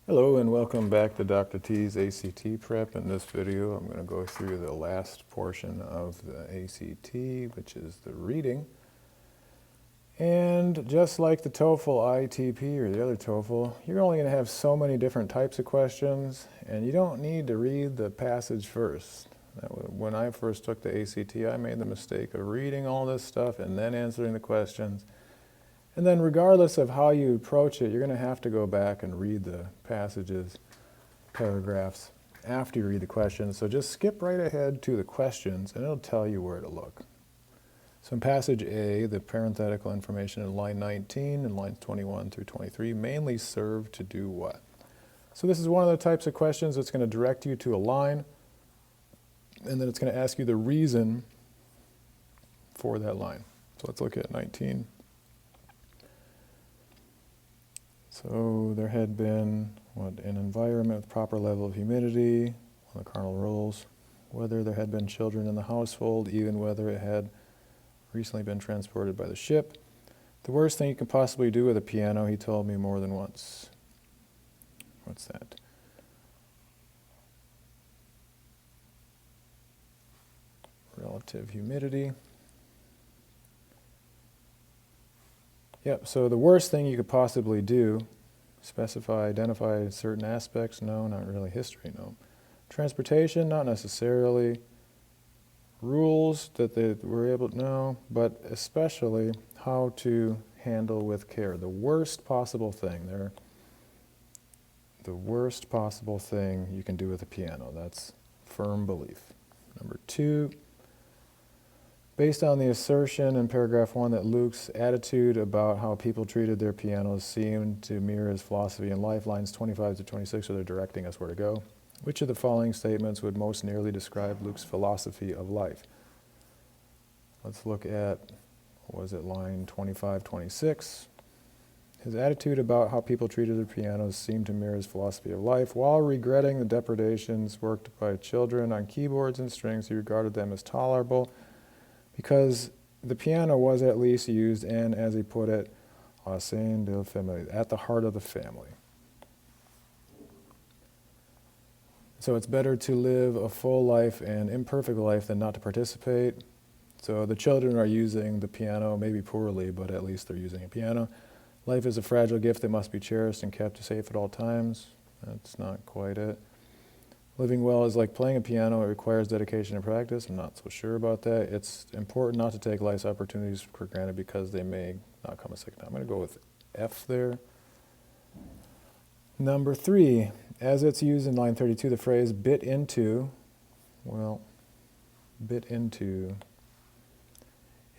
Hello and welcome back to Dr. T's ACT Prep. In this video, I'm going to go through the last portion of the ACT, which is the reading. And just like the TOEFL ITP or the other TOEFL, you're only going to have so many different types of questions, and you don't need to read the passage first. When I first took the ACT, I made the mistake of reading all this stuff and then answering the questions. And then regardless of how you approach it, you're going to have to go back and read the passages, paragraphs, after you read the questions. So just skip right ahead to the questions, and it'll tell you where to look. So in passage A, the parenthetical information in line 19 and lines 21 through 23 mainly serve to do what? So this is one of the types of questions that's going to direct you to a line, and then it's going to ask you the reason for that line. So let's look at 19. So there had been, an environment with proper level of humidity, one of the cardinal rules, whether there had been children in the household, even whether it had recently been transported by the ship. The worst thing you could possibly do with a piano, he told me more than once. What's that? Relative humidity. Yep, so the worst thing you could possibly do, identify certain aspects, no, not really. History, no. Transportation, not necessarily. Rules that they were able to know, but especially how to handle with care. The worst possible thing the worst possible thing you can do with a piano. That's firm belief. Number 2, based on the assertion in paragraph 1 that Luke's attitude about how people treated their pianos seemed to mirror his philosophy in life, lines 25 to 26, so they're directing us where to go. Which of the following statements would most nearly describe Luke's philosophy of life? Let's look at, line 25, 26. His attitude about how people treated their pianos seemed to mirror his philosophy of life. While regretting the depredations worked by children on keyboards and strings, he regarded them as tolerable because the piano was at least used and, as he put it, au sein de la famille, at the heart of the family. So it's better to live a full life and imperfect life than not to participate. So the children are using the piano, maybe poorly, but at least they're using a piano. Life is a fragile gift that must be cherished and kept safe at all times. That's not quite it. Living well is like playing a piano. It requires dedication and practice. I'm not so sure about that. It's important not to take life's opportunities for granted because they may not come a second time. I'm going to go with F there. Number 3, as it's used in line 32, the phrase bit into,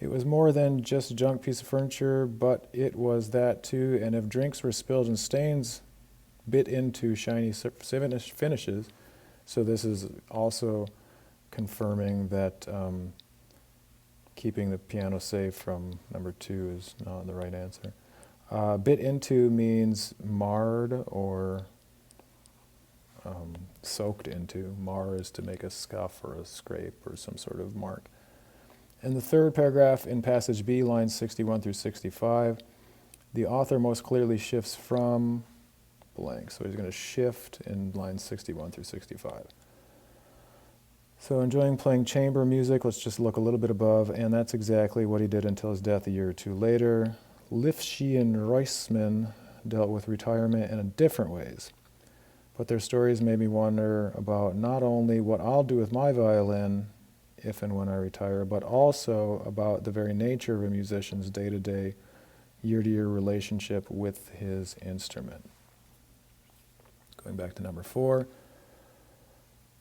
it was more than just a junk piece of furniture, but it was that too, and if drinks were spilled and stains bit into shiny finishes, so this is also confirming that keeping the piano safe from number 2 is not the right answer. Bit into means marred or soaked into. Mar is to make a scuff or a scrape or some sort of mark. In the third paragraph in passage B, lines 61 through 65, the author most clearly shifts from blank. So he's going to shift in lines 61 through 65. So enjoying playing chamber music, let's just look a little bit above, and that's exactly what he did until his death a year or 2 later. Lifshitz and Reisman dealt with retirement in different ways, but their stories made me wonder about not only what I'll do with my violin if and when I retire, but also about the very nature of a musician's day-to-day, year-to-year relationship with his instrument. Going back to number 4,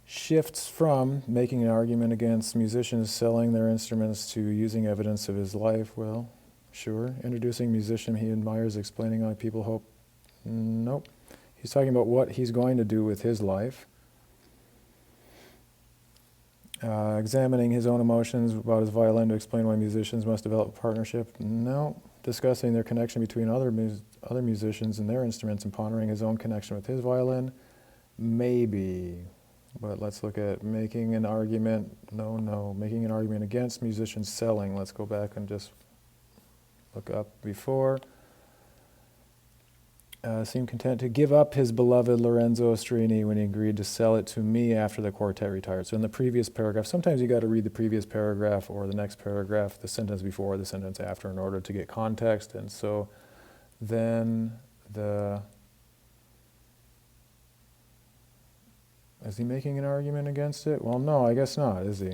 shifts from making an argument against musicians selling their instruments to using evidence of his life. Well, sure. Introducing a musician he admires, explaining why people hope. Nope. He's talking about what he's going to do with his life. Examining his own emotions about his violin to explain why musicians must develop a partnership. No. Discussing their connection between other musicians and their instruments and pondering his own connection with his violin. Maybe. But let's look at making an argument. No. Making an argument against musicians selling. Let's go back and just look up before. seemed content to give up his beloved Lorenzo Ostrini when he agreed to sell it to me after the quartet retired. So in the previous paragraph, sometimes you got to read the previous paragraph or the next paragraph, the sentence before, the sentence after, in order to get context. And so then is he making an argument against it? Well, no, I guess not, is he?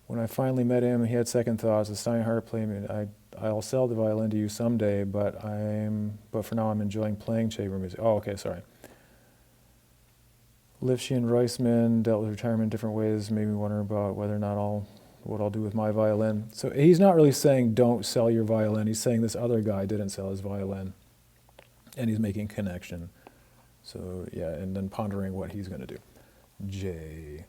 When I finally met him, he had second thoughts. The Steinhardt played me. I'll sell the violin to you someday, but for now I'm enjoying playing chamber music. Oh, okay, sorry. Lifshitz and Reisman dealt with retirement in different ways, made me wonder about whether or not what I'll do with my violin. So he's not really saying don't sell your violin. He's saying this other guy didn't sell his violin, and he's making a connection. So yeah, and then pondering what he's going to do. J.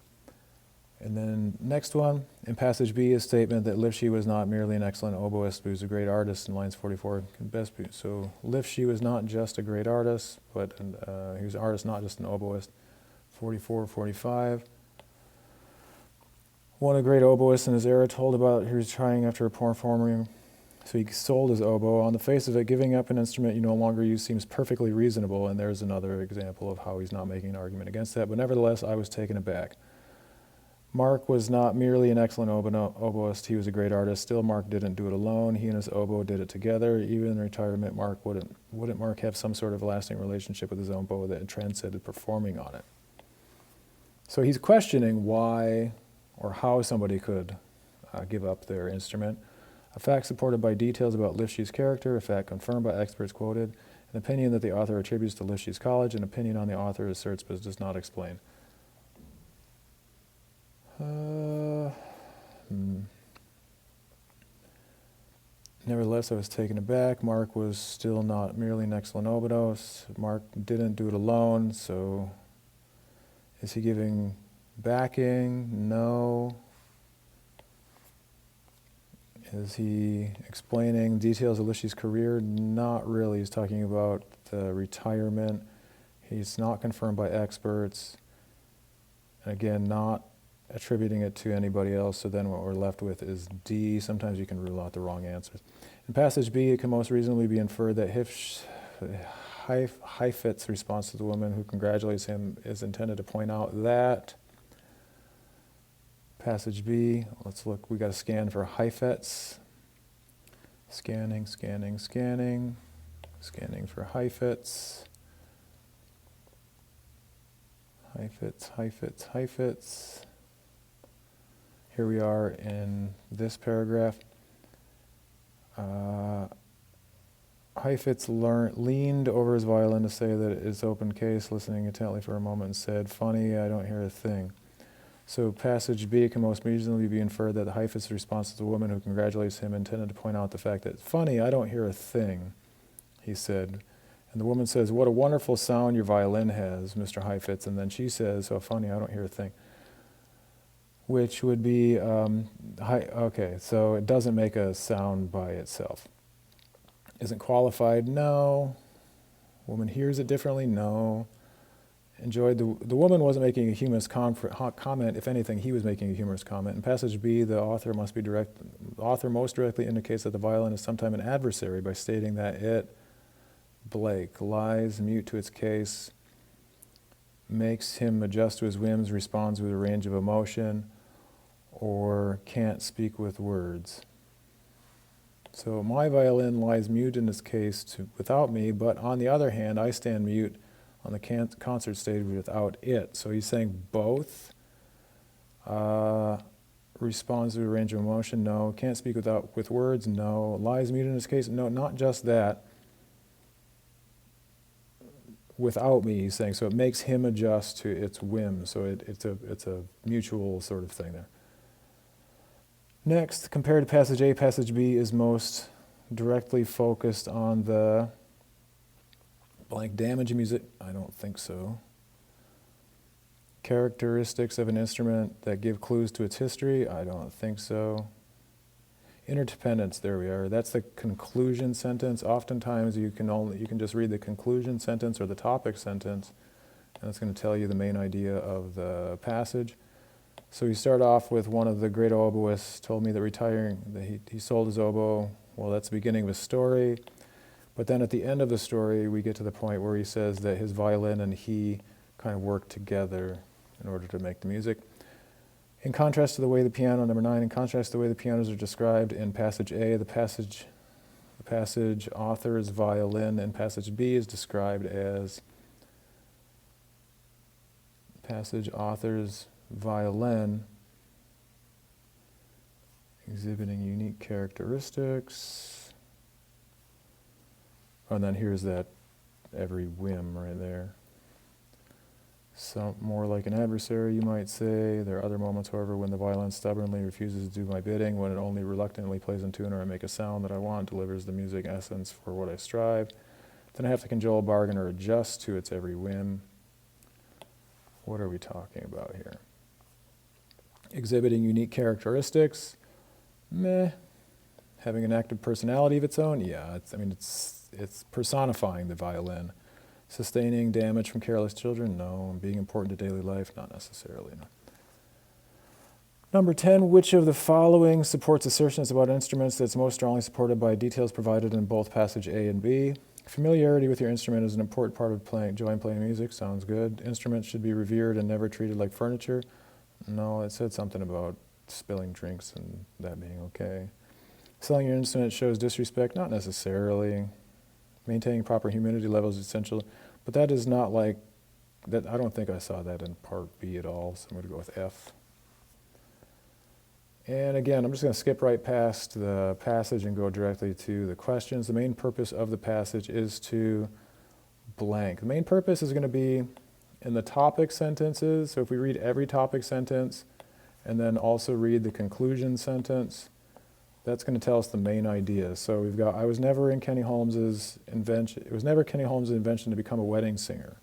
And then next one, in passage B, a statement that Lifshitz was not merely an excellent oboist, but he was a great artist in lines 44. So Lifshitz was not just a great artist, but he was an artist, not just an oboist. 44, 45. One of the great oboists in his era told about he was trying after performing, so he sold his oboe. On the face of it, giving up an instrument you no longer use seems perfectly reasonable, and there's another example of how he's not making an argument against that. But nevertheless, I was taken aback. Mark was not merely an excellent oboist, he was a great artist. Still, Mark didn't do it alone. He and his oboe did it together. Even in retirement, wouldn't Mark have some sort of lasting relationship with his own oboe that transcended performing on it? So he's questioning why or how somebody could give up their instrument. A fact supported by details about Lifshitz's character, a fact confirmed by experts quoted, an opinion that the author attributes to Lifshitz College, an opinion on the author asserts but does not explain. Nevertheless, I was taken aback. Mark was still not merely an excellent oboist. Mark didn't do it alone, so is he giving backing? No. Is he explaining details of Lifshitz's career? Not really. He's talking about the retirement. He's not confirmed by experts. And again, not attributing it to anybody else, so then what we're left with is D. Sometimes you can rule out the wrong answers. In passage B, it can most reasonably be inferred that Heifetz's response to the woman who congratulates him is intended to point out that. Passage B, let's look, we got to scan for Heifetz. Scanning, scanning, scanning. Scanning for Heifetz. Heifetz, Heifetz, Heifetz. Here we are in this paragraph. Heifetz leaned over his violin to say that it's open case, listening intently for a moment, and said, "Funny, I don't hear a thing." So passage B can most reasonably be inferred that Heifetz's response to the woman who congratulates him intended to point out the fact that, "Funny, I don't hear a thing," he said. And the woman says, "What a wonderful sound your violin has, Mr. Heifetz." And then she says, "Oh, funny, I don't hear a thing." Which would be, okay, so it doesn't make a sound by itself. Isn't qualified? No. Woman hears it differently? No. Enjoyed, the woman wasn't making a humorous comment. If anything, he was making a humorous comment. In passage B, the author most directly indicates that the violin is sometime an adversary by stating that it, Blake, lies mute to its case, makes him adjust to his whims, responds with a range of emotion, or can't speak with words. So my violin lies mute in this case without me, but on the other hand, I stand mute on the concert stage without it. So he's saying both. Responds to a range of emotion, no. Can't speak with words, no. Lies mute in this case, no. Not just that. Without me, he's saying, so it makes him adjust to its whim. So it's a mutual sort of thing there. Next, compared to passage A, passage B is most directly focused on the blank damage music. I don't think so. Characteristics of an instrument that give clues to its history. I don't think so. Interdependence, there we are. That's the conclusion sentence. Oftentimes you can just read the conclusion sentence or the topic sentence, and it's going to tell you the main idea of the passage. So we start off with one of the great oboists told me that he sold his oboe. Well, that's the beginning of his story. But then at the end of the story, we get to the point where he says that his violin and he kind of work together in order to make the music. In contrast to the way the piano, number 9, in contrast to the way the pianos are described in passage A, the passage author's violin in passage B is described as passage author's violin exhibiting unique characteristics. Oh, and then here's that every whim right there. Some more like an adversary, you might say. There are other moments, however, when the violin stubbornly refuses to do my bidding, when it only reluctantly plays in tune or I make a sound that I want, delivers the music essence for what I strive. Then I have to cajole, bargain, or adjust to its every whim. What are we talking about here? Exhibiting unique characteristics. Meh. Having an active personality of its own. Yeah, it's personifying the violin. Sustaining damage from careless children. No. Being important to daily life. Not necessarily. No. Number 10, which of the following supports assertions about instruments that's most strongly supported by details provided in both passage A and B? Familiarity with your instrument is an important part of enjoying playing music. Sounds good. Instruments should be revered and never treated like furniture. No, it said something about spilling drinks and that being okay. Selling your instrument shows disrespect. Not necessarily. Maintaining proper humidity levels is essential. But that is not like, that. I don't think I saw that in part B at all, so I'm going to go with F. And again, I'm just going to skip right past the passage and go directly to the questions. The main purpose of the passage is to blank. The main purpose is going to be in the topic sentences. So if we read every topic sentence and then also read the conclusion sentence, that's going to tell us the main idea. So we've got, I was never in Kenny Holmes's invention. It was never Kenny Holmes' invention to become a wedding singer.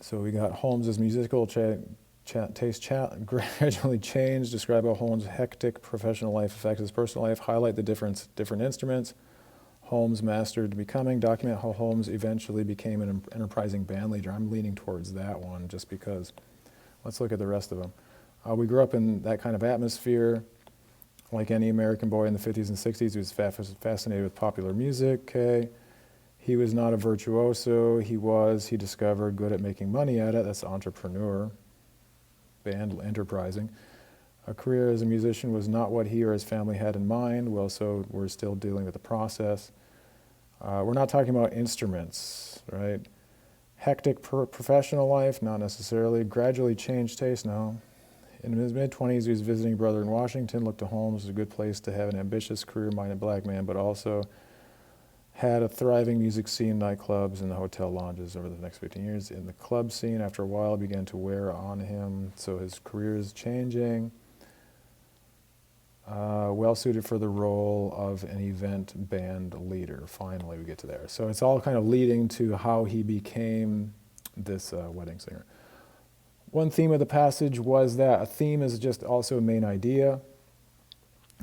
So we got Holmes's musical taste gradually changed. Describe how Holmes' hectic professional life affects his personal life. Highlight the different instruments Holmes mastered becoming. Document how Holmes eventually became an enterprising band leader. I'm leaning towards that one just because. Let's look at the rest of them. We grew up in that kind of atmosphere. Like any American boy in the 50s and 60s, he was fascinated with popular music. Okay. He was not a virtuoso. He discovered good at making money at it. That's entrepreneur, band enterprising. A career as a musician was not what he or his family had in mind. Well, so we're still dealing with the process. We're not talking about instruments, right? Hectic professional life, not necessarily. Gradually changed taste, no. In his mid-20s, he was visiting a brother in Washington, looked to Holmes as a good place to have an ambitious, career-minded black man, but also had a thriving music scene, nightclubs, and the hotel lounges over the next 15 years. In the club scene, after a while, began to wear on him, so his career is changing. Well suited for the role of an event band leader. Finally, we get to there. So it's all kind of leading to how he became this wedding singer. One theme of the passage was that a theme is just also a main idea.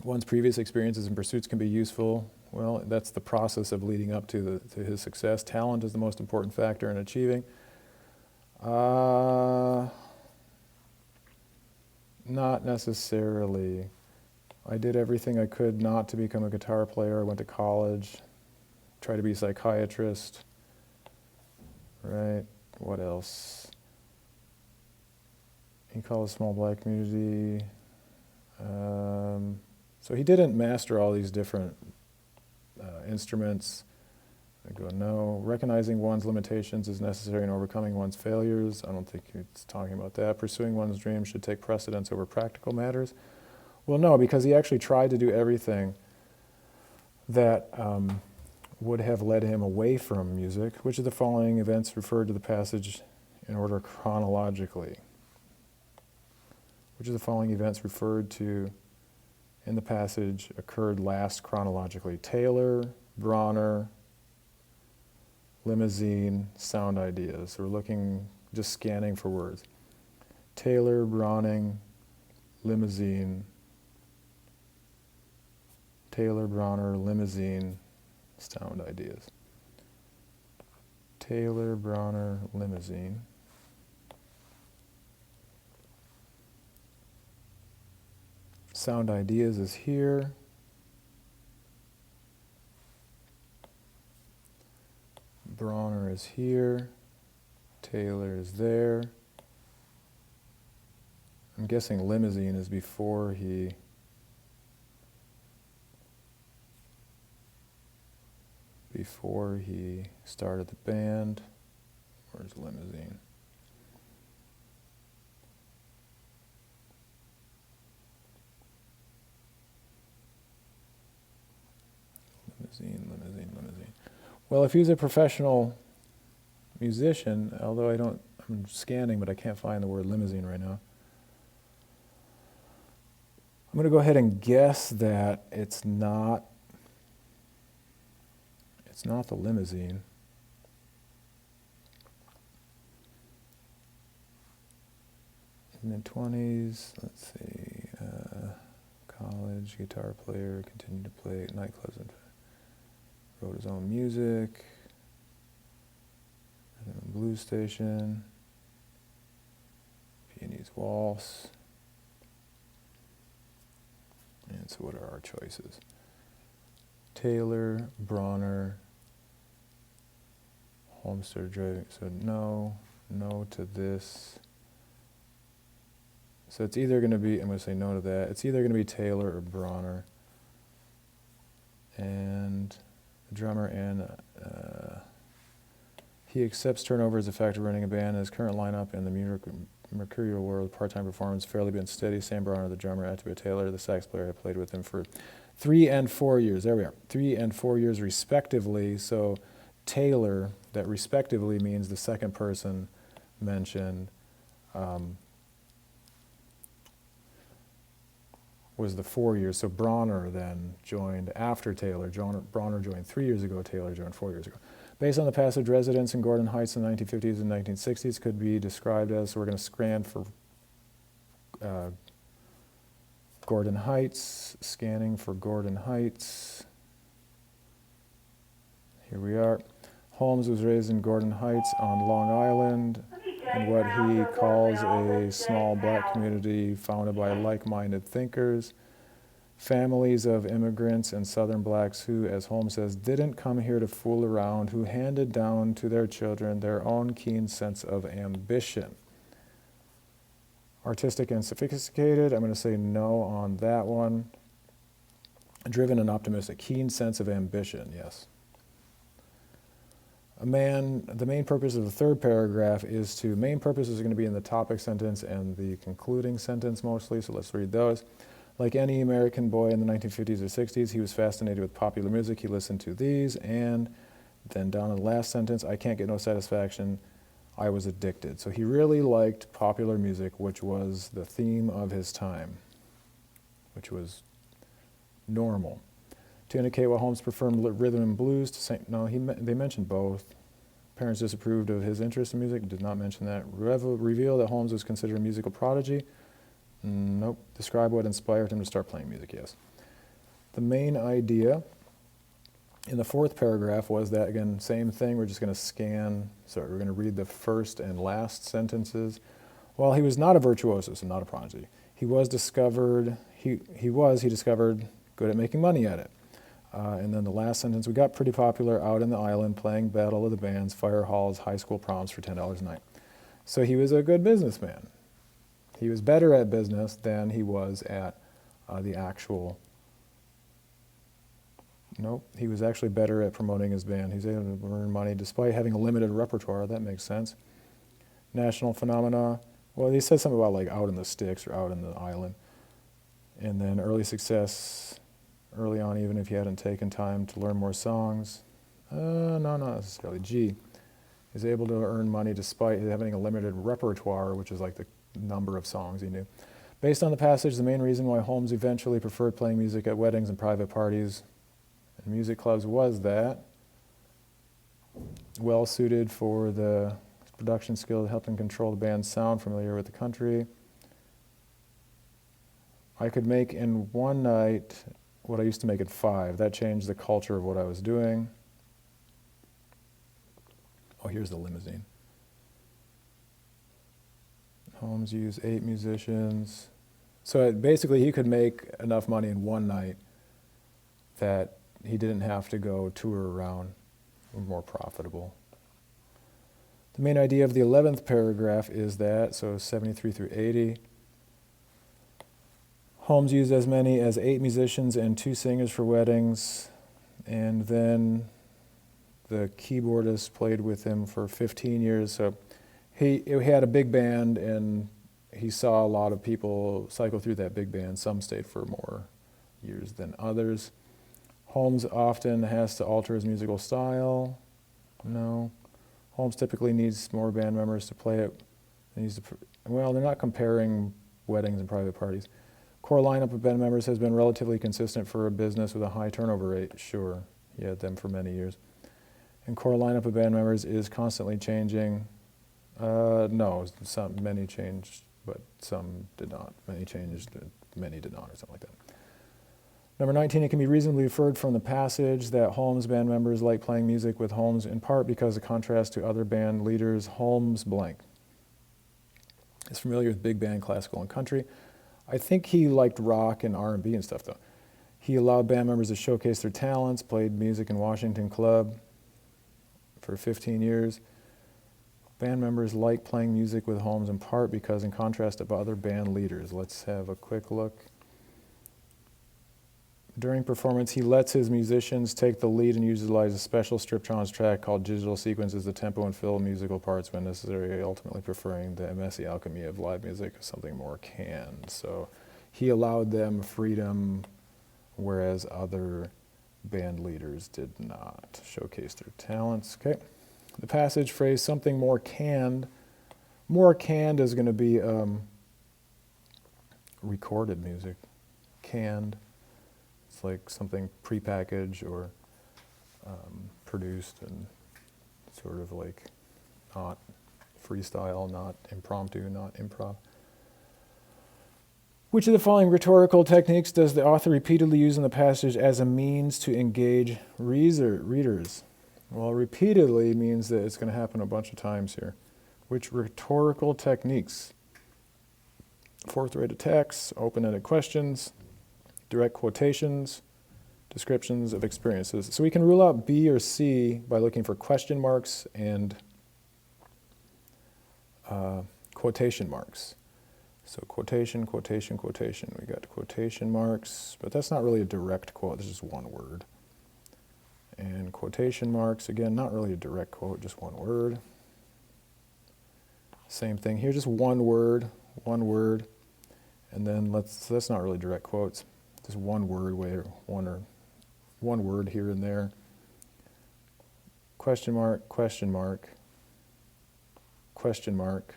One's previous experiences and pursuits can be useful. Well, that's the process of leading up to his success. Talent is the most important factor in achieving. Not necessarily. I did everything I could not to become a guitar player. I went to college, tried to be a psychiatrist, right? What else? He called a small black community. So he didn't master all these different instruments. I go, no. Recognizing one's limitations is necessary in overcoming one's failures. I don't think he's talking about that. Pursuing one's dreams should take precedence over practical matters. Well, no, because he actually tried to do everything that would have led him away from music. Which of the following events referred to the passage in order chronologically? Which of the following events referred to in the passage occurred last chronologically? Taylor, Bronner, limousine, sound ideas. So we're looking, just scanning for words. Taylor, Browning, limousine, Taylor, Bronner, limousine, sound ideas. Taylor, Bronner, limousine. Sound Ideas is here. Bronner is here. Taylor is there. I'm guessing Limousine is before he started the band. Where's Limousine? Limousine. Well, if he's a professional musician, although I'm scanning, but I can't find the word limousine right now. I'm going to go ahead and guess that it's not the Limousine. In the 20s, let's see, college, guitar player, continued to play at nightclubs and wrote his own music, rhythm and blues station, Viennese waltz. And so what are our choices? Taylor, Bronner, Homestead driving, so no to this. So it's either going to be, I'm going to say no to that, it's either going to be Taylor or Bronner. And the drummer, and he accepts turnover as a factor running a band. His current lineup in the Mercurial World part-time performance fairly been steady. Sam Bronner, the drummer, Attabia Taylor, the sax player, I played with him for 3 and 4 years. There we are, 3 and 4 years respectively. So Taylor, that respectively means the second person mentioned, was the 4 years. So Bronner then joined after Taylor. Bronner joined 3 years ago, Taylor joined 4 years ago. Based on the passage, residents in Gordon Heights in the 1950s and 1960s could be described as, so we're going to scan for Gordon Heights, scanning for Gordon Heights. Here we are. Holmes was raised in Gordon Heights on Long Island, in what he calls a small black community founded by like-minded thinkers, families of immigrants and Southern blacks who, as Holmes says, didn't come here to fool around, who handed down to their children their own keen sense of ambition. Artistic and sophisticated, I'm going to say no on that one. Driven and optimistic, keen sense of ambition, yes. The main purpose of the third paragraph main purpose is going to be in the topic sentence and the concluding sentence mostly, so let's read those. Like any American boy in the 1950s or 60s, he was fascinated with popular music. He listened to these, and then down in the last sentence, I can't get no satisfaction, I was addicted. So he really liked popular music, which was the theme of his time, which was normal. To indicate why Holmes preferred rhythm and blues to sing, no, they mentioned both. Parents disapproved of his interest in music, did not mention that. Reveal that Holmes was considered a musical prodigy. Nope. Describe what inspired him to start playing music, yes. The main idea in the fourth paragraph was that, again, same thing, we're just going to we're going to read the first and last sentences. While he was not a virtuoso, so not a prodigy, he discovered good at making money at it. And then the last sentence, we got pretty popular out in the island playing Battle of the Bands, fire halls, high school proms for $10 a night. So he was a good businessman. He was better at business than he was at the actual... Nope, he was actually better at promoting his band. He's able to earn money despite having a limited repertoire. That makes sense. National phenomena. Well, he said something about like out in the sticks or out in the island. And then early success, early on, even if he hadn't taken time to learn more songs. No, not necessarily. G. He's able to earn money despite having a limited repertoire, which is like the number of songs he knew. Based on the passage, the main reason why Holmes eventually preferred playing music at weddings and private parties and music clubs was that well suited for the production skill that helped him control the band's sound, familiar with the country. I could make in one night what I used to make in 5. That changed the culture of what I was doing. Oh, here's the limousine. Holmes used 8 musicians. So basically, he could make enough money in one night that he didn't have to go tour around. More profitable. The main idea of the 11th paragraph is that, so 73 through 80, Holmes used as many as 8 musicians and 2 singers for weddings, and then the keyboardist played with him for 15 years. So he had a big band, and he saw a lot of people cycle through that big band. Some stayed for more years than others. Holmes often has to alter his musical style. No. Holmes typically needs more band members to play it. Well, they're not comparing weddings and private parties. Core lineup of band members has been relatively consistent for a business with a high turnover rate. Sure, he had them for many years. And core lineup of band members is constantly changing. No, many changed, but some did not. Many changed, many did not, or something like that. Number 19, it can be reasonably inferred from the passage that Holmes band members like playing music with Holmes in part because of contrast to other band leaders. Holmes blank is familiar with big band, classical, and country. I think he liked rock and R&B and stuff, though. He allowed band members to showcase their talents, played music in Washington Club for 15 years. Band members like playing music with Holmes in part because in contrast to other band leaders. Let's have a quick look. During performance, he lets his musicians take the lead and utilize a special Striptrons track called Digital Sequences to tempo and fill musical parts when necessary, ultimately preferring the messy alchemy of live music as something more canned. So he allowed them freedom, whereas other band leaders did not showcase their talents. Okay. The passage phrase, something more canned. More canned is going to be recorded music. Canned. It's like something prepackaged or produced and sort of like not freestyle, not impromptu, not improv. Which of the following rhetorical techniques does the author repeatedly use in the passage as a means to engage readers? Well, repeatedly means that it's going to happen a bunch of times here. Which rhetorical techniques? Forthright attacks, open-ended questions, direct quotations, descriptions of experiences. So we can rule out B or C by looking for question marks and quotation marks. So quotation, quotation, quotation. We got quotation marks, but that's not really a direct quote, it's just one word. And quotation marks, again, not really a direct quote, just one word. Same thing here, just one word, and then that's not really direct quotes. Just one word, one word here and there. Question mark, question mark, question mark.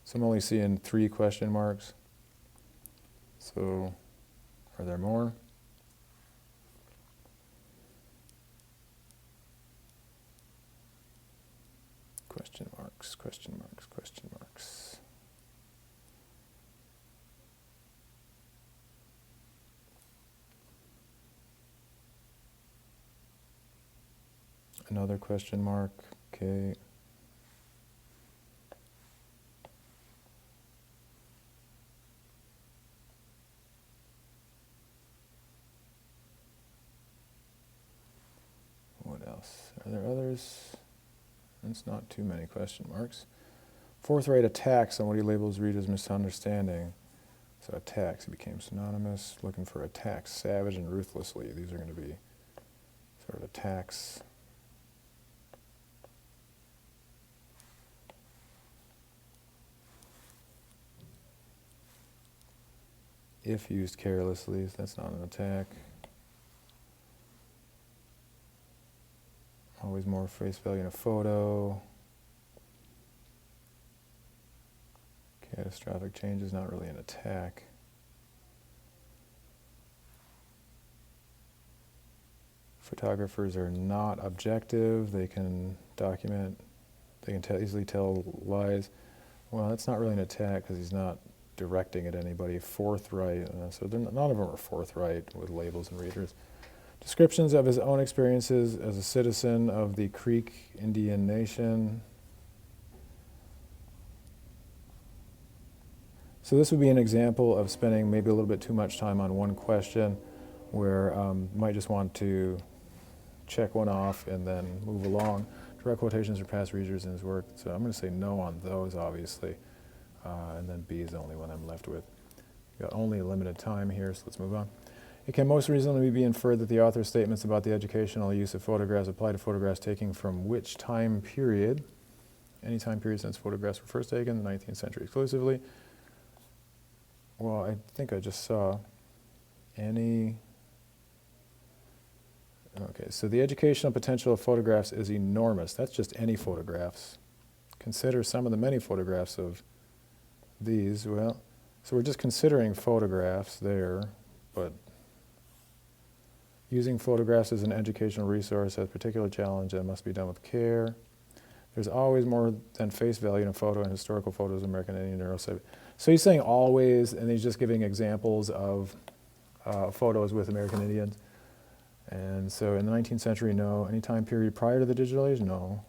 So I'm only seeing 3 question marks. So are there more? Question marks, question marks, question marks. Another question mark, okay. What else? Are there others? It's not too many question marks. Forthright attacks on what he labels readers' misunderstanding. So attacks, it became synonymous. Looking for attacks, savage and ruthlessly. These are going to be sort of attacks. If used carelessly, that's not an attack. Always more face value in a photo. Catastrophic change is not really an attack. Photographers are not objective. They can document. They can easily tell lies. Well, that's not really an attack because he's not directing at anybody. Forthright. So none of them are forthright with labels and readers. Descriptions of his own experiences as a citizen of the Creek Indian Nation. So this would be an example of spending maybe a little bit too much time on one question, where you might just want to check one off and then move along. Direct quotations for past readers in his work. So I'm going to say no on those, obviously. And then B is the only one I'm left with. Got only a limited time here, so let's move on. It can most reasonably be inferred that the author's statements about the educational use of photographs apply to photographs taken from which time period? Any time period since photographs were first taken, the 19th century exclusively. Well, I think I just saw any. Okay, so the educational potential of photographs is enormous. That's just any photographs. Consider some of the many photographs of these. Well, so we're just considering photographs there, but using photographs as an educational resource has a particular challenge and must be done with care. There's always more than face value in a photo, and historical photos of American Indian neurotype. So he's saying always, and he's just giving examples of photos with American Indians. And so in the 19th century, no. Any time period prior to the digital age, no.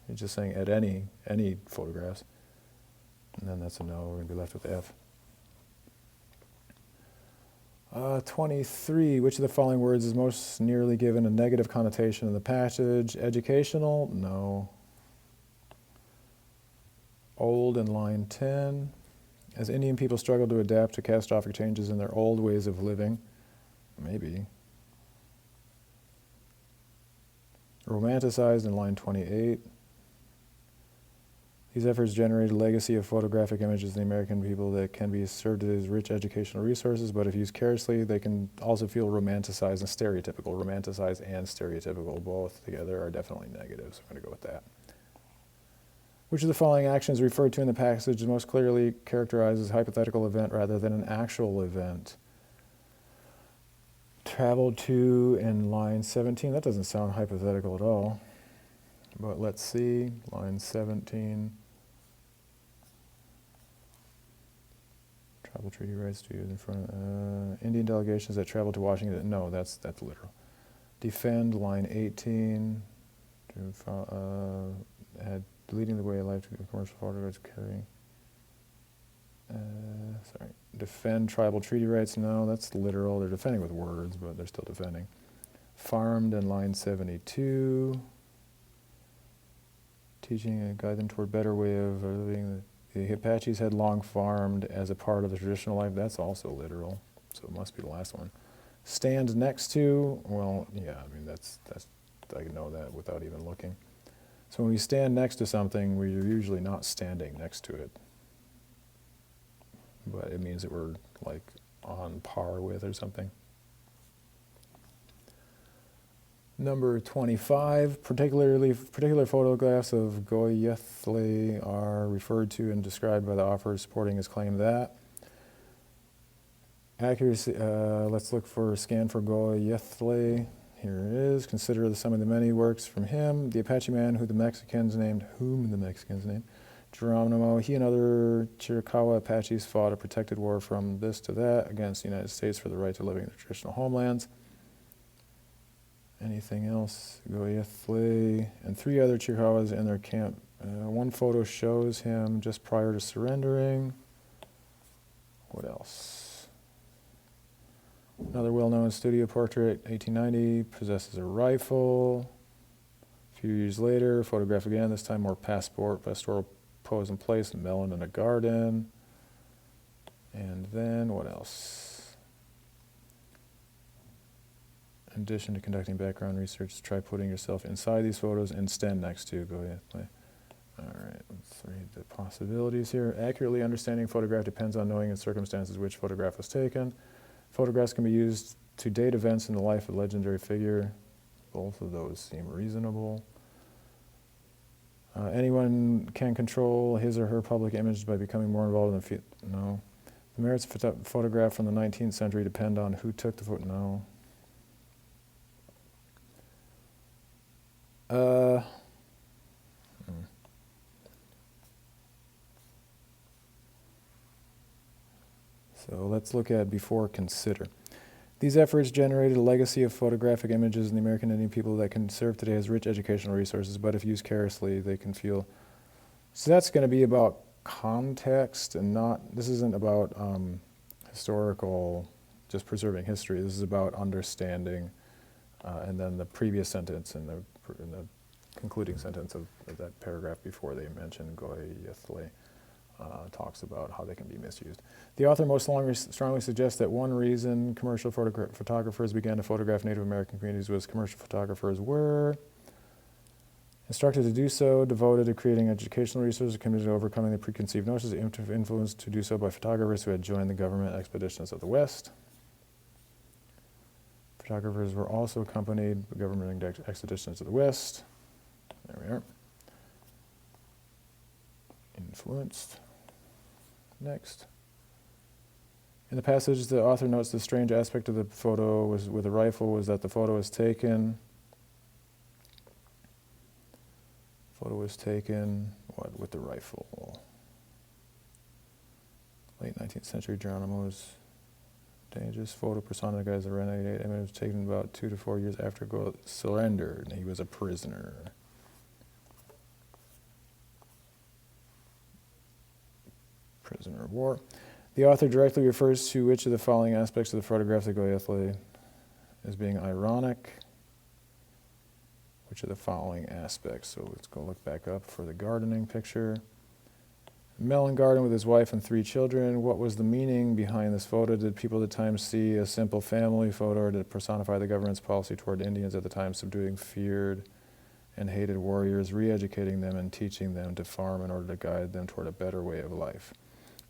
He's just saying at any photographs. And then that's a no. We're going to be left with F. 23, which of the following words is most nearly given a negative connotation in the passage? Educational? No. Old in line 10. As Indian people struggle to adapt to catastrophic changes in their old ways of living? Maybe. Romanticized in line 28. These efforts generate a legacy of photographic images in the American people that can be asserted as rich educational resources, but if used carelessly, they can also feel romanticized and stereotypical. Romanticized and stereotypical, both together, are definitely negative, so I'm going to go with that. Which of the following actions referred to in the passage most clearly characterizes a hypothetical event rather than an actual event? Traveled to in line 17. That doesn't sound hypothetical at all. But let's see. Line 17. Travel treaty rights to use in front of Indian delegations that traveled to Washington. No, that's literal. Defend, line 18. Had leading the way of life to commercial photographs carrying. Sorry. Defend tribal treaty rights. No, that's literal. They're defending with words, but they're still defending. Farmed in line 72. Teaching and guide them toward a better way of living. The Apaches had long farmed as a part of the traditional life. That's also literal, so it must be the last one. Stand next to. Well, yeah. I mean, that's I can know that without even looking. So when we stand next to something, we're usually not standing next to it. But it means that we're like on par with or something. Number 25, particular photographs of Goyethle are referred to and described by the author supporting his claim that. Accuracy, let's look for a scan for Goyethle. Here it is. Consider some of the many works from him. The Apache man whom the Mexicans named Geronimo. He and other Chiricahua Apaches fought a protected war from this to that against the United States for the right to living in their traditional homelands. Anything else? Goyethle and 3 other Chiricahwas in their camp. One photo shows him just prior to surrendering. What else? Another well-known studio portrait, 1890, possesses a rifle. A few years later, photograph again, this time more pastoral pose in place, a melon in a garden. And then, what else? In addition to conducting background research, try putting yourself inside these photos and stand next to. Goyethle. All right, let's read the possibilities here. Accurately understanding a photograph depends on knowing in circumstances which photograph was taken. Photographs can be used to date events in the life of a legendary figure. Both of those seem reasonable. Anyone can control his or her public image by becoming more involved in the field. No. The merits of a photograph from the 19th century depend on who took the photo. No. So let's look at before consider. These efforts generated a legacy of photographic images in the American Indian people that can serve today as rich educational resources, but if used carelessly, they can feel. So that's going to be about context and not, this isn't about historical, just preserving history. This is about understanding, and then the previous sentence and the concluding sentence of that paragraph before they mention Goyethle talks about how they can be misused. The author most strongly suggests that one reason commercial photographers began to photograph Native American communities was commercial photographers were instructed to do so, devoted to creating educational resources, committed to overcoming the preconceived notions, influenced to do so by photographers who had joined the government expeditions of the West. Photographers were also accompanied by government expeditions of the West. There we are. Influenced. Next. In the passage, the author notes the strange aspect of the photo with a rifle was that the photo was taken. What, with the rifle? Late 19th century Geronimo's dangerous photo personifies a renegade image was taken about 2 to 4 years after Goethe surrendered, and he was a prisoner. Prisoner of war. The author directly refers to which of the following aspects of the photographs of Goethe as being ironic. Which of the following aspects? So let's go look back up for the gardening picture. Melon garden with his wife and 3 children. What was the meaning behind this photo? Did people at the time see a simple family photo, or did it personify the government's policy toward Indians at the time, subduing feared and hated warriors, re-educating them and teaching them to farm in order to guide them toward a better way of life?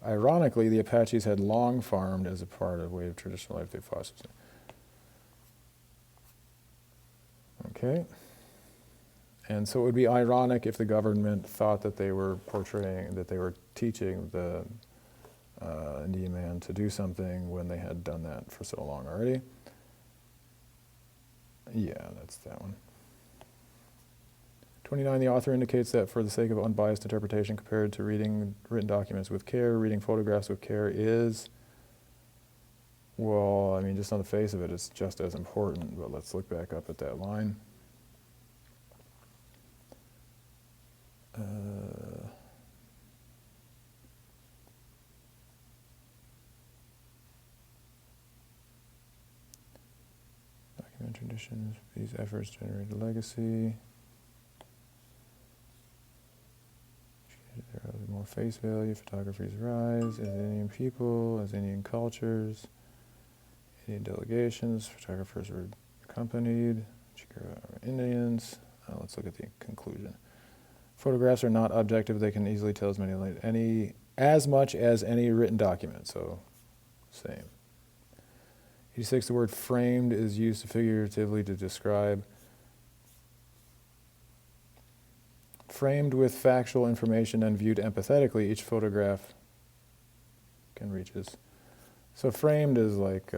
Ironically, the Apaches had long farmed as a part of way of traditional life they fostered. Okay. And so it would be ironic if the government thought that they were portraying, that they were teaching the Indian man to do something when they had done that for so long already. Yeah, that's that one. 29, the author indicates that for the sake of unbiased interpretation compared to reading written documents with care, reading photographs with care is, well, I mean, just on the face of it, it's just as important, but let's look back up at that line. Document traditions, these efforts generate a legacy. There is more face value, photography's rise, as Indian people, as Indian cultures, Indian delegations, photographers were accompanied, Indians. Let's look at the conclusion. Photographs are not objective, they can easily tell as much as any written document, so same. 86, the word framed is used figuratively to describe. Framed with factual information and viewed empathetically, each photograph can reach us. So framed is like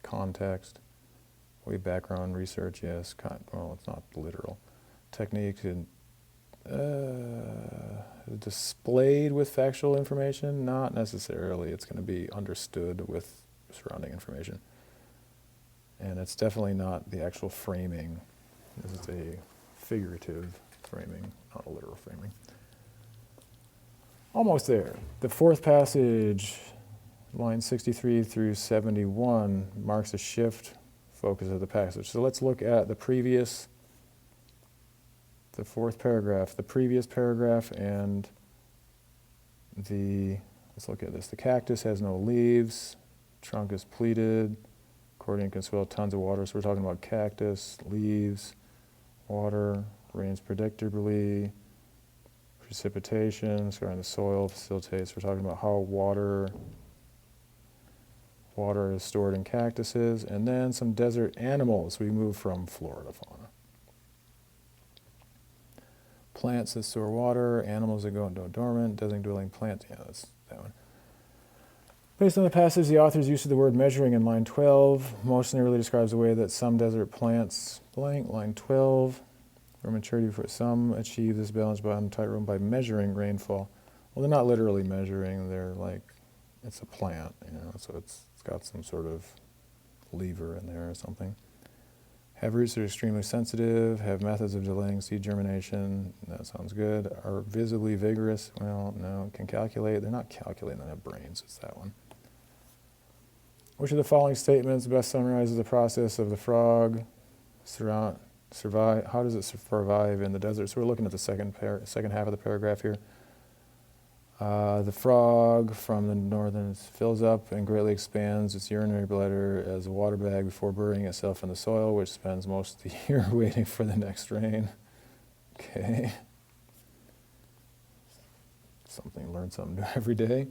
context, background research, yes. Well, it's not literal. Technique and displayed with factual information, not necessarily. It's going to be understood with surrounding information. And it's definitely not the actual framing. This is a figurative framing, not a literal framing. Almost there. The fourth passage, lines 63 through 71, marks a shift focus of the passage. So let's look at the fourth paragraph, the previous paragraph, and let's look at this. The cactus has no leaves, trunk is pleated, accordion can swell tons of water. So we're talking about cactus, leaves, water, rains predictably, precipitation, scoring the soil facilitates. We're talking about how water is stored in cactuses, and then some desert animals. We move from flora to fauna. Plants that store water, animals that go into dormant, desert dwelling plants. Yeah, that's that one. Based on the passage, the author's use of the word measuring in line 12 most nearly describes the way that some desert plants, line 12, for maturity for some achieve this balance bottom tightrope by measuring rainfall. Well, they're not literally measuring, they're like, it's a plant, so it's It's got some sort of lever in there or something. Have roots that are extremely sensitive, have methods of delaying seed germination. That sounds good. Are visibly vigorous. Well, no, can calculate. They're not calculating, they have brains. It's that one. Which of the following statements best summarizes the process of the frog survive? How does it survive in the desert? So we're looking at the second half of the paragraph here. The frog from the northern fills up and greatly expands its urinary bladder as a water bag before burying itself in the soil, which spends most of the year waiting for the next rain. Okay. Learn something new every day.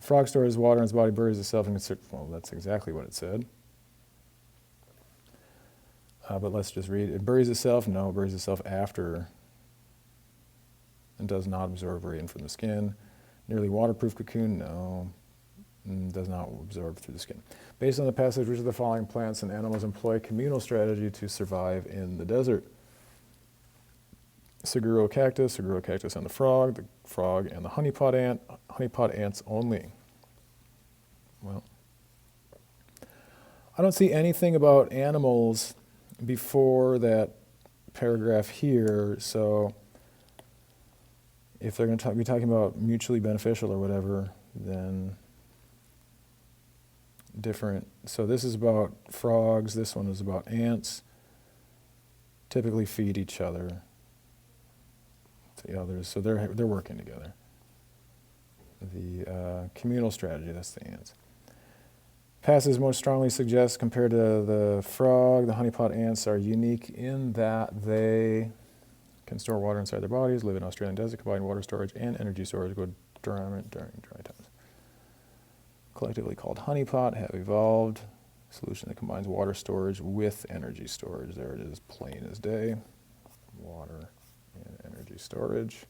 The frog stores water in its body, buries itself, and well, that's exactly what it said. But let's just read. It buries itself? No, it buries itself after and does not absorb rain from the skin. Nearly waterproof cocoon? No, does not absorb through the skin. Based on the passage, which of the following plants and animals employ communal strategy to survive in the desert? Seguro cactus and the frog and the honeypot ants only. Well, I don't see anything about animals before that paragraph here, so if they're going to be talking about mutually beneficial or whatever, then different. So this is about frogs, this one is about ants. Typically feed each other to the others, so they're working together. The communal strategy, that's the ants. Passage most strongly suggests, compared to the frog, the honeypot ants are unique in that they can store water inside their bodies, live in Australian desert, combine water storage and energy storage with during dry times. Collectively called honeypot, have evolved a solution that combines water storage with energy storage. There it is, plain as day. Water and energy storage.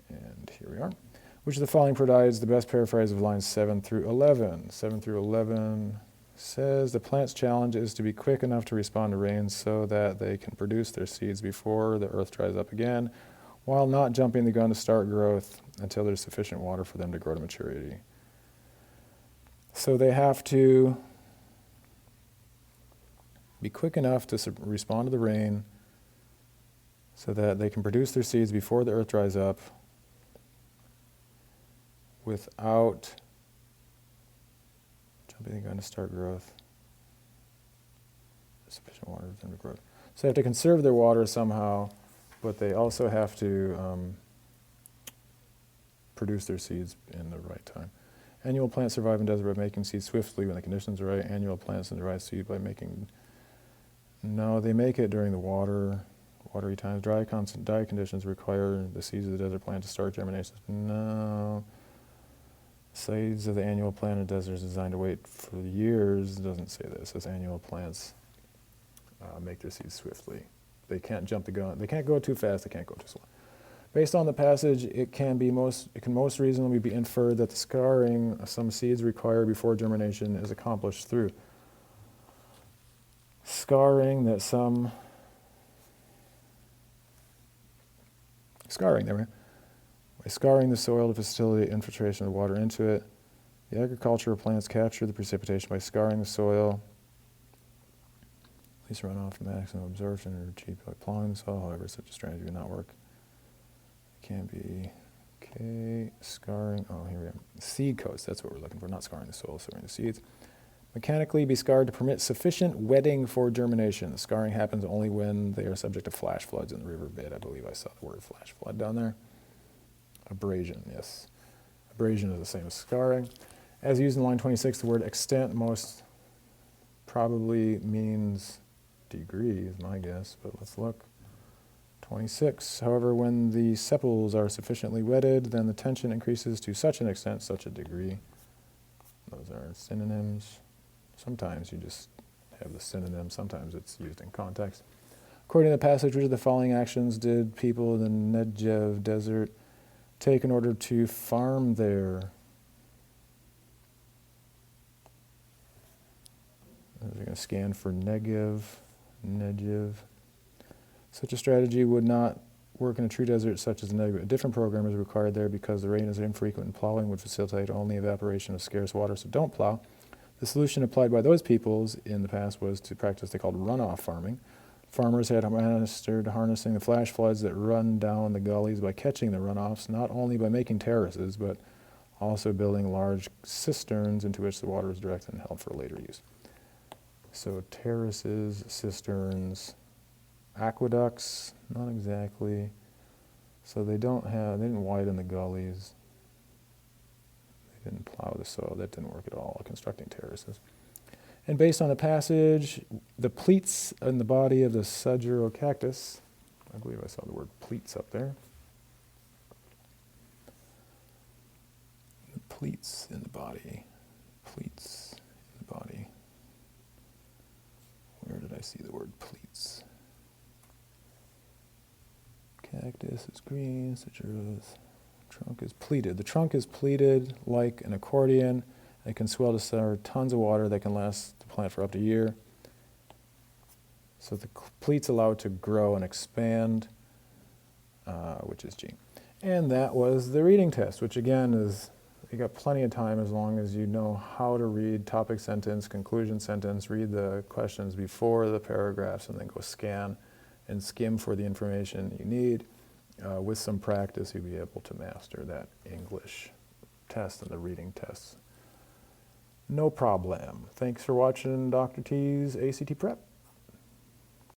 And here we are. Which of the following provides the best paraphrase of lines 7 through 11? 7 through 11 says, the plant's challenge is to be quick enough to respond to rain so that they can produce their seeds before the earth dries up again, while not jumping the gun to start growth until there's sufficient water for them to grow to maturity. So they have to be quick enough to respond to the rain so that they can produce their seeds before the earth dries up without jumping the gun to start growth. Sufficient water for them to grow. So they have to conserve their water somehow, but they also have to produce their seeds in the right time. Annual plants survive in desert by making seeds swiftly when the conditions are right. Annual plants derive seed by making... No, they make it during the watery times. Dry conditions require the seeds of the desert plant to start germination. No. Seeds of the annual plant in the desert is designed to wait for years. It doesn't say this. It says annual plants make their seeds swiftly. They can't jump the gun. They can't go too fast. They can't go too slow. Based on the passage, it can most reasonably be inferred that the scarring some seeds require before germination is accomplished through scarring, there we go. By scarring the soil to facilitate infiltration of water into it. The agricultural plants capture the precipitation by scarring the soil. At least runoff, maximum absorption, or achieved by plowing the soil. However, such a strategy would not work. It can be, okay, scarring, oh, here we go. Seed coats, that's what we're looking for, not scarring the soil, scarring the seeds. Mechanically be scarred to permit sufficient wetting for germination. The scarring happens only when they are subject to flash floods in the riverbed. I believe I saw the word flash flood down there. Abrasion, yes. Abrasion is the same as scarring. As used in line 26, the word extent most probably means degree, is my guess, but let's look. 26, however, when the sepals are sufficiently wetted, then the tension increases to such an extent, such a degree. Those are synonyms. Sometimes you just have the synonym, sometimes it's used in context. According to the passage, which of the following actions did people in the Negev desert take in order to farm there? We're going to scan for Negev. Such a strategy would not work in a true desert such as the Negev. A different program is required there because the rain is infrequent and plowing would facilitate only evaporation of scarce water, so don't plow. The solution applied by those peoples in the past was to practice they called runoff farming. Farmers had mastered harnessing the flash floods that run down the gullies by catching the runoffs, not only by making terraces, but also building large cisterns into which the water is directed and held for later use. So terraces, cisterns, aqueducts, not exactly. So they didn't widen the gullies. They didn't plow the soil. That didn't work at all, constructing terraces. And based on the passage, the pleats in the body of the Sudgero cactus, I believe I saw the word pleats up there. The pleats in the body. Pleats in the body. Where did I see the word pleats? Cactus is green, Sudgero's trunk is pleated. The trunk is pleated like an accordion. It can swell to store tons of water that can last the plant for up to a year. So the pleats allow it to grow and expand, which is G. And that was the reading test, which again is, you got plenty of time as long as you know how to read topic sentence, conclusion sentence, read the questions before the paragraphs, and then go scan and skim for the information you need. With some practice, you'll be able to master that English test and the reading tests. No problem. Thanks for watching Dr. T's ACT Prep.